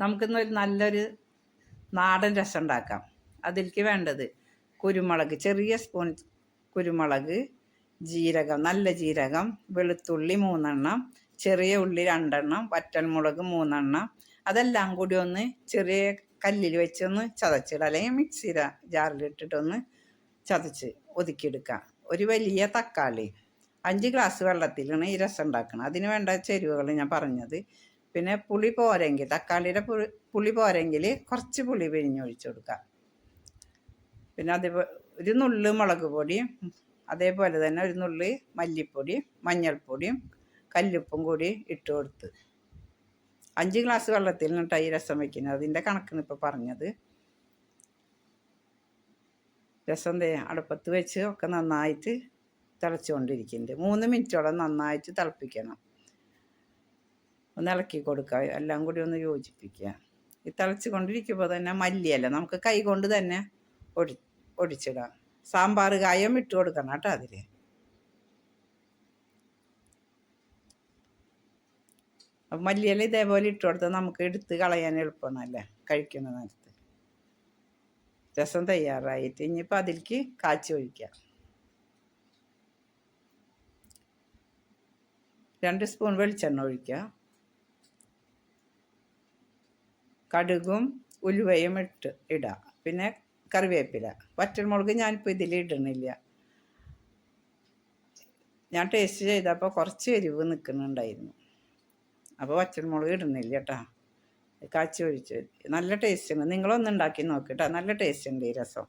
നമുക്കിന്നൊരു നല്ലൊരു നാടൻ രസം ഉണ്ടാക്കാം. അതിലേക്ക് വേണ്ടത് കുരുമുളക്, ചെറിയ സ്പൂൺ കുരുമുളക്, ജീരകം, നല്ല ജീരകം, വെളുത്തുള്ളി 3 എണ്ണം, ചെറിയ ഉള്ളി 2 എണ്ണം, വറ്റൽമുളക് 3 എണ്ണം. അതെല്ലാം കൂടി ഒന്ന് ചെറിയ കല്ലിൽ വെച്ചൊന്ന് ചതച്ചിടുക, അല്ലെങ്കിൽ മിക്സി ജാറിലിട്ടിട്ടൊന്ന് ചതച്ച് ഒതുക്കിയെടുക്കുക. ഒരു വലിയ തക്കാളി, 5 ഗ്ലാസ് വെള്ളത്തിലാണ് ഈ രസം ഉണ്ടാക്കണം. അതിന് വേണ്ട ചേരുവകൾ ഞാൻ പറഞ്ഞത്. പിന്നെ പുളി പോരെങ്കിൽ, തക്കാളിയുടെ പുളി പോരെങ്കിൽ കുറച്ച് പുളി പിഴിഞ്ഞൊഴിച്ച് കൊടുക്കുക. പിന്നെ അതേപോലെ ഒരു നുള്ള് മുളക് പൊടിയും, അതേപോലെ തന്നെ ഒരു നുള്ളി മല്ലിപ്പൊടിയും മഞ്ഞൾപ്പൊടിയും കല്ലുപ്പും കൂടി ഇട്ട് കൊടുത്ത് 5 ഗ്ലാസ് വെള്ളത്തിൽ നിന്നിട്ട് ഈ രസം വയ്ക്കുന്നത്. അതിൻ്റെ കണക്കാണ് ഇപ്പോൾ പറഞ്ഞത്. രസം അടുപ്പത്ത് വെച്ച് ഒക്കെ നന്നായിട്ട് തിളച്ചുകൊണ്ടിരിക്കുന്നുണ്ട്. 3 മിനിറ്റോളം നന്നായിട്ട് തിളപ്പിക്കണം. ഒന്ന് ഇളക്കി കൊടുക്കുക, എല്ലാം കൂടി ഒന്ന് യോജിപ്പിക്കുക. ഈ തിളച്ച് കൊണ്ടിരിക്കുമ്പോൾ തന്നെ മല്ലിയില നമുക്ക് കൈ കൊണ്ട് തന്നെ ഒടിച്ചിടാം. സാമ്പാർ കായം ഇട്ട് കൊടുക്കണം കേട്ടോ അതിൽ. അപ്പം മല്ലിയില ഇതേപോലെ ഇട്ട് കൊടുത്താൽ നമുക്ക് എടുത്ത് കളയാൻ എളുപ്പമാണല്ലേ കഴിക്കുന്ന നേരത്ത്. രസം തയ്യാറായിട്ട് ഇനിയിപ്പോൾ അതിലേക്ക് കാച്ചി ഒഴിക്കാം. 2 സ്പൂൺ വെളിച്ചെണ്ണ ഒഴിക്കുക. കടുകും ഉലുവയും ഇടുക. പിന്നെ കറിവേപ്പില, വറ്റൽമുളക് ഞാനിപ്പോൾ ഇതിൽ ഇടണില്ല. ഞാൻ ടേസ്റ്റ് ചെയ്തപ്പോൾ കുറച്ച് എരിവ് നിൽക്കുന്നുണ്ടായിരുന്നു, അപ്പോൾ വറ്റൽമുളക് ഇടുന്നില്ല കേട്ടോ. കാച്ചി ഒഴിച്ച് നല്ല ടേസ്റ്റ് ഉണ്ട്. നിങ്ങളൊന്ന് ഉണ്ടാക്കി നോക്കിട്ടോ, നല്ല ടേസ്റ്റ് ഉണ്ട് ഈ രസം.